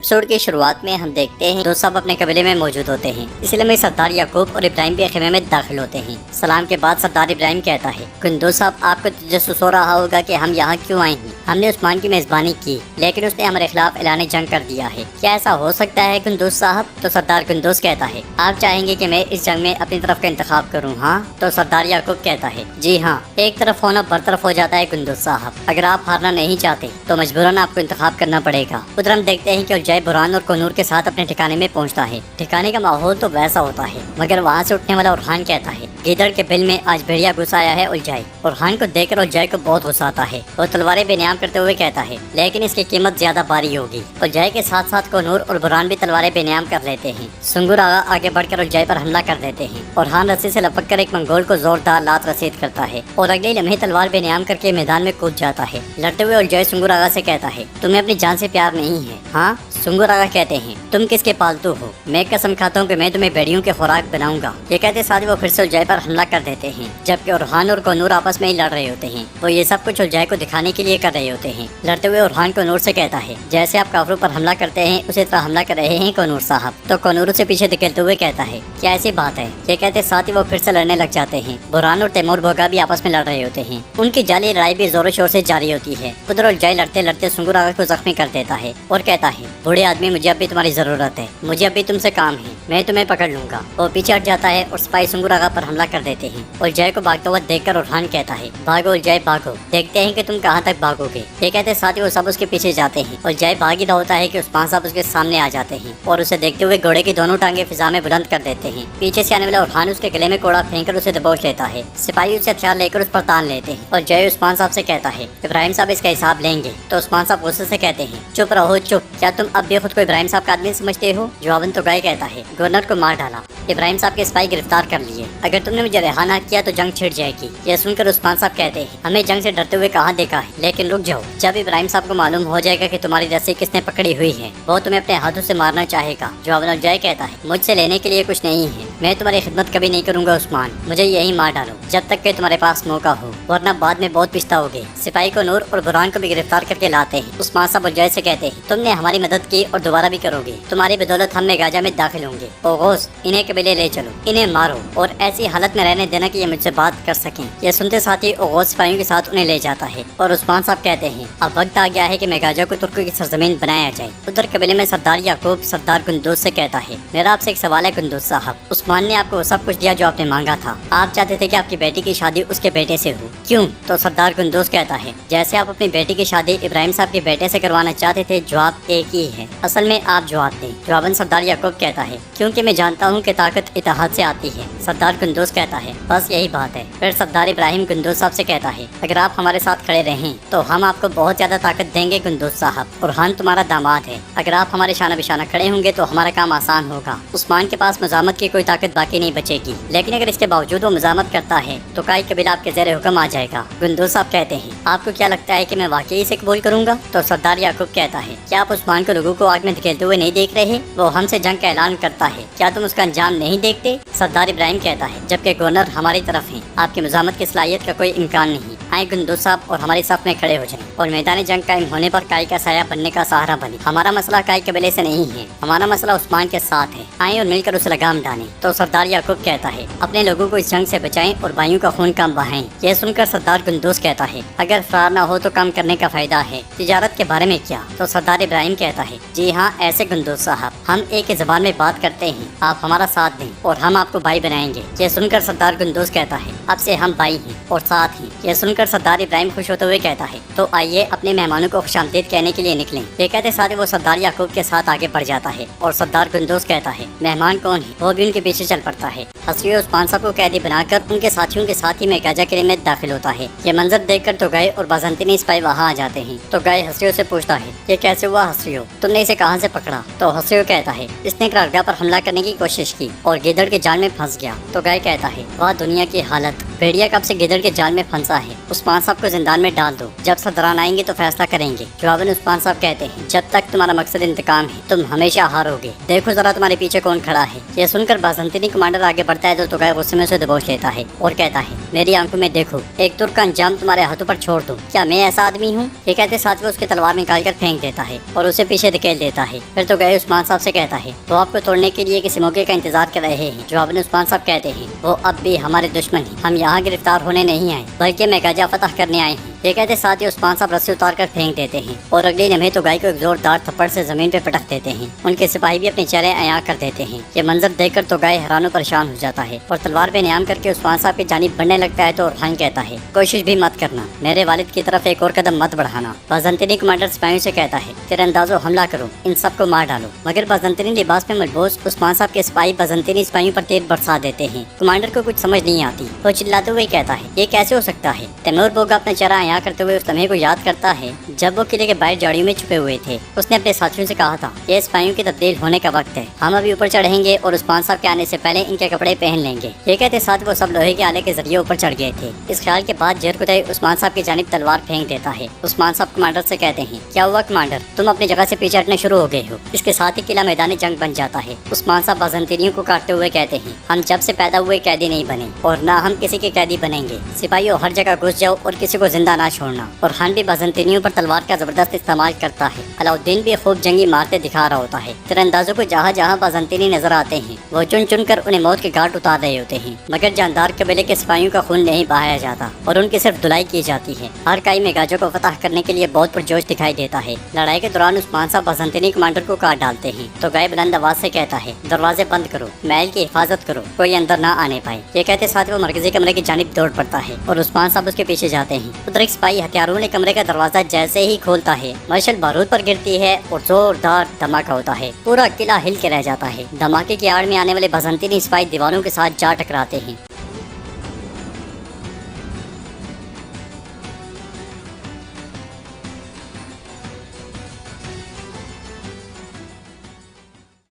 Episode की शुरुआत में हम देखते हैं दोस्त साहब अपने कबीले में मौजूद होते हैं। इसलिए में सरदार याकूब और इब्राहिम भी खेमे में दाखिल होते हैं। सलाम के बाद सरदार इब्राहिम कहता है, कुंदूज साहब आपको तजस्सुस हो रहा होगा कि हम यहाँ क्यों आए हैं। हमने उस्मान की मेजबानी की लेकिन उसने हमारे खिलाफ ऐलान जंग कर दिया है। क्या ऐसा हो सकता है कुंदूज साहब? तो सरदार कुंदूज कहता है, आप चाहेंगे कि मैं इस जंग में अपनी तरफ का इंतखाब करूँ? हाँ। तो सरदार याकूब कहता है, जी हाँ, एक तरफ होना बरतरफ हो जाता है कुंदूज साहब। अगर आप हारना नहीं चाहते तो मजबूरन आपको इंतखाब करना पड़ेगा। उधर हम देखते हैं कि जय बुरहान और कोनूर के साथ अपने ठिकाने में पहुंचता है। ठिकाने का माहौल तो वैसा होता है मगर वहाँ से उठने वाला उरहान कहता है, गीदड़ के बिल में आज भेड़िया घुस आया है उलझाई। उरहान को देखकर उलझाई को बहुत गुस्सा आता है। वो तलवारें बेनियाम करते हुए कहता है, लेकिन इसकी कीमत ज्यादा भारी होगी। उलझाई के साथ साथ कोनूर और बुरहान भी तलवारें बेनियाम कर लेते हैं। सुंगुर आगा आगे बढ़कर उलझाई पर हमला कर देते हैं। उरहान रस्सी से लपक कर एक मंगोल को जोरदार लात रसीद करता है और अगले लम्हे तलवार बेनियाम करके मैदान में कूद जाता है। लड़ते हुए उलझाई सुंगुर आगा से कहता है, तुम्हें अपनी जान से प्यार नहीं है? हाँ। सुंगुर आगा कहते हैं, तुम किसके पालतू हो? मैं कसम खाता हूँ कि मैं तुम्हें भेड़ियों के खुराक बनाऊंगा। ये कहते साथ वो फिर से उलझाई पर हमला कर देते हैं। जबकि उरहान और कोनूर आपस में ही लड़ रहे होते हैं। वो ये सब कुछ उलझाई को दिखाने के लिए कर रहे होते हैं। लड़ते हुए उरहान कोनूर से कहता है, जैसे आप काफरों पर हमला करते हैं उसी तरह हमला कर रहे हैं कोनूर साहब। तो कोनूर से पीछे धकेलते हुए कहता है, क्या ऐसी बात है? ये कहते साथ ही वो फिर से लड़ने लग जाते हैं। बुरहान और तैमूर भोगा भी आपस में लड़ रहे होते हैं। उनकी जाली लड़ाई भी जोरों शोर से जारी होती है। उधर उलझाई लड़ते लड़ते सुंगुर आगा को जख्मी कर देता है और कहता है, बूढ़े आदमी मुझे अभी तुम्हारी जरूरत है, मुझे अभी तुमसे काम है, मैं तुम्हें पकड़ लूंगा। वो पीछे हट जाता है और सिपाही सुंगुर आगा पर हमला कर देते हैं। उलझाई को भागता हुआ देखकर उरहान कहता है, भागो उलझाई भागो, देखते हैं कि तुम कहाँ तक भागोगे। ये कहते साथ ही वो सब उसके पीछे जाते हैं। उलझाई भाग ही रहा होता है कि उस्मान साहब उसके सामने आ जाते हैं और उसे देखते हुए घोड़े की दोनों टांगे फिजा में बुलंद कर देते हैं। पीछे से आने वाला उरहान उसके गले में कोड़ा फेंक उसे दबोच लेता है। सिपाही उसे हथियार लेकर उस पर तान लेते हैं और जय उस्मान साहब से कहता है, इब्राहिम साहब इसका हिसाब लेंगे। तो उस्मान साहब गुस्से से कहते हैं, चुप रहो चुप, क्या तुम अब भी खुद को इब्राहिम साहब का आदमी समझते हो? जवाबन तो गाय कहता है, गवर्नर को मार डाला, इब्राहिम साहब के सिपाही गिरफ्तार कर लिए, अगर तुमने मुझे रिहा ना किया तो जंग छिड़ जाएगी। यह सुनकर उस्मान साहब कहते हैं, हमें जंग से डरते हुए कहाँ देखा है, लेकिन रुक जाओ, जब इब्राहिम साहब को मालूम हो जाएगा कि तुम्हारी रस्सी किसने पकड़ी हुई है वो तुम्हें अपने हाथों से मारना चाहेगा। जवाबन जय कहता है, मुझसे लेने के लिए कुछ नहीं है, मैं तुम्हारी खिदमत कभी नहीं करूंगा उस्मान, मुझे यही मार डालो जब तक कि तुम्हारे पास मौका हो, वरना बाद में बहुत पछताओगे। सिपाही को नूर और बुरहान को भी गिरफ्तार करके लाते हैं। उस्मान साहब जय से कहते हैं, तुमने हमारी मदद की और दोबारा भी करोगे, तुम्हारी बदौलत हम गाजा में दाखिल होंगे। ओ गौस, इन्हें कबीले ले चलो, इन्हें मारो और ऐसी हालत में रहने देना कि ये मुझसे बात कर सकें। ये सुनते साथ ही ओगोस सिपाहियों के साथ उन्हें ले जाता है और उस्मान साहब कहते हैं, अब वक्त आ गया है कि मेगाजा को तुर्कों की सरजमीन बनाया जाए। उधर कबीले में सरदार याकूब सरदार कुंदूज से कहता है, मेरा आपसे एक सवाल है कुंदूज साहब, उस्मान ने आपको सब कुछ दिया जो आपने मांगा था, आप चाहते थे कि आपकी बेटी की शादी उसके बेटे से हो, क्यों? तो सरदार कुंदूज कहता है, जैसे आप अपनी बेटी की शादी इब्राहिम साहब के बेटे से करवाना चाहते थे, जवाब एक ही है, असल में आप जवाब दें। जवाबन सरदार याकूब कहता है, क्योंकि मैं जानता हूँ कि ताकत इत्तेहाद से आती है। सरदार कुंदूज कहता है, बस यही बात है। फिर सरदार इब्राहिम कुंदूज साहब से कहता है, अगर आप हमारे साथ खड़े रहें तो हम आपको बहुत ज्यादा ताकत देंगे कुंदूज साहब। उरहान तुम्हारा दामाद है, अगर आप हमारे शाना बिशाना खड़े होंगे तो हमारा काम आसान होगा। उस्मान के पास मजामत की कोई ताकत बाकी नहीं बचेगी, लेकिन अगर इसके बावजूद वो मजामत करता है तो काई कबीला आपके ज़ेरे हुक्म आ जाएगा। कुंदूज साहब कहते हैं, आपको क्या लगता है कि मैं वाकई इसे कबूल करूंगा? तो सरदार याकूब कहता है, क्या आप उस्मान को लोगों को आग में धकेलते हुए नहीं देख रहे? वो हमसे जंग का ऐलान करता है, क्या तुम उसका अंजाम नहीं देखते? सरदार इब्राहिम कहता है, जबकि गवर्नर हमारी तरफ है, आपकी मजामत की सलाहियत का कोई इम्कान नहीं। आए कुंदूज साहब और हमारी सफ में खड़े हो जाएं और मैदान जंग कायम होने पर काई का साया बनने का सहारा बने। हमारा मसला काई कबीले से नहीं है, हमारा मसला उस्मान के साथ है, आए और मिलकर उसे लगाम डालें। तो सरदार याकूब कहता है, अपने लोगों को इस जंग से बचाएं और भाइयों का खून कम बहाएं। यह सुनकर सरदार कुंदूज कहता है, अगर फरार ना हो तो कम करने का फायदा है, तिजारत के बारे में क्या? तो सरदार इब्राहिम कहता है, जी हाँ ऐसे कुंदूज साहब, हम एक ही ज़बान में बात करते हैं, आप हमारा साथ दें और हम आपको भाई बनाएंगे। यह सुनकर सरदार कुंदूज कहता है, अब से हम भाई हैं और साथ ही। यह सुनकर सरदार इब्राहिम खुश होते हुए कहता है, तो आइए अपने मेहमानों को खुशामदीद कहने के लिए निकलें। ये कहते साथ ही वो सरदार याकूब के साथ आगे बढ़ जाता है और सरदार कुंदूज कहता है, मेहमान कौन है? वो भी उनके पीछे चल पड़ता है। हस्रियो उस्मान साहब को कैदी बनाकर उनके साथियों के साथ ही मेगाजा किले में दाखिल होता है। ये मंजर देखकर तो गए और बाज़ंतीनी सिपाही वहाँ आ जाते हैं। तो गए हस्रियो से पूछता है, ये कैसे हुआ हस्रियो, तुमने इसे कहाँ से पकड़ा? तो हस्रियो कहता है, इसने करारगाह पर हमला करने की कोशिश की और गिदड़ के जाल में फंस गया। तो गाय कहता है, वाह दुनिया की हालत, भेड़िया कब से गिदड़ के जाल में फंसा है, उस्मान साहब को जिंदान में डाल दो, जब सरदारान आएंगे तो फैसला करेंगे। जवाबन उस्मान साहब कहते हैं, जब तक तुम्हारा मकसद इंतकाम है तुम हमेशा हारोगे, देखो जरा तुम्हारे पीछे कौन खड़ा है। यह सुनकर बाज़ंतीनी कमांडर आगे बढ़ते पड़ता है तो तुगैब गुस्से में उसे दबोच लेता है और कहता है, मेरी आंखों में देखो, एक तुर्क का अंजाम तुम्हारे हाथों पर छोड़ दूं, क्या मैं ऐसा आदमी हूँ? ये कहते साथ वो उसकी तलवार निकाल कर फेंक देता है और उसे पीछे धकेल देता है। फिर तुगैब उस्मान साहब से कहता है, वो आपको तोड़ने के लिए किसी मौके का इंतजार कर रहे हैं। जवाब में उस्मान साहब कहते हैं, वो अब भी हमारे दुश्मन हैं, हम यहाँ गिरफ्तार होने नहीं आए बल्कि मैगाजा फतह करने आए हैं। ये कहते साथ ही उस्मान साहब रस्सी उतार कर फेंक देते हैं और अगले लम्हे तो गाय को एक जोरदार थप्पड़ से जमीन पे पटक देते हैं। उनके सिपाही भी अपने चेहरे अयां कर देते हैं। ये मंजर देखकर तो गाय हैरान और परेशान हो जाता है और तलवार पे नियाम करके उस्मान साहब की जानिब बढ़ने लगता है तो रुहान कहता है, कोशिश भी मत करना, मेरे वालिद की तरफ एक और कदम मत बढ़ाना। बाज़ंतीनी कमांडर सिपाहियों से कहता है, तीरंदाजों हमला करो, इन सबको मार डालो। मगर बाज़ंतीनी लिबास में मलबूस उस्मान साहब के सिपाही बाज़ंतीनी सिपाहियों पर तीर बरसा देते हैं। कमांडर को कुछ समझ नहीं आती। वो चिल्लाते हुए कहता है, ये कैसे हो सकता है? तैमूर बोगा अपना चेहरा अयां करते हुए उस लम्हे को याद करता है जब वो किले के बाहर झाड़ियों में छुपे हुए थे। उसने अपने साथियों से कहा था, ये सिपाहियों की तब्दील होने का वक्त है, हम अभी ऊपर चढ़ेंगे और उस्मान साहब के आने से पहले इनके कपड़े पहन लेंगे। ये कहते साथ वो सब लोहे के आले के जरिए ऊपर चढ़ गए थे। इस ख्याल के बाद जरकुतई उस्मान साहब की जानिब तलवार फेंक देता है। उस्मान साहब कमांडर से कहते हैं, क्या हुआ कमांडर, तुम अपनी जगह से पीछे हटने शुरू हो गए हो? इसके साथ ही किला मैदानी जंग बन जाता है। उस्मान साहब बाज़ंतीनियों को काटते हुए कहते हैं, हम जब से पैदा हुए कैदी नहीं बने और ना हम किसी के कैदी बनेंगे। सिपाहियों हर जगह घुस जाओ और किसी को जिंदा ना छोड़ना। और खान भी बाज़ंतीनियों पर तलवार का जबरदस्त इस्तेमाल करता है। अलाउद्दीन भी खूब जंगी मारते दिखा रहा होता है। तीरंदाजों को जहाँ जहाँ बाज़ंतीनी नजर आते हैं वो चुन चुन कर उन्हें मौत के घाट उतार रहे होते हैं। मगर जानदार कबीले के सिपाहियों का खून नहीं बहाया जाता और उनकी सिर्फ धुलाई की जाती है। हर काई में गाजों को फतह करने के लिए बहुत पुरजोश दिखाई देता है। लड़ाई के दौरान उस्मान साहब बाज़ंतीनी कमांडर को काट डालते हैं तो गाय बुलंद आवाज से कहता है, दरवाजे बंद करो, महल की हिफाजत करो, कोई अंदर ना आने पाए। ये कहते साथ वो मरकजी कमरे की जानिब दौड़ पड़ता है और उस्मान साहब उसके पीछे जाते हैं। उधर एक सिपाही हथियारों ने कमरे का दरवाजा जैसे ही खोलता है मशल बारूद पर गिरती है और जोरदार धमाका होता है। पूरा किला हिल के रह जाता है। धमाके की आड़ में आने वाले बाज़ंतीनी सिपाही दीवारों के साथ जा टकराते हैं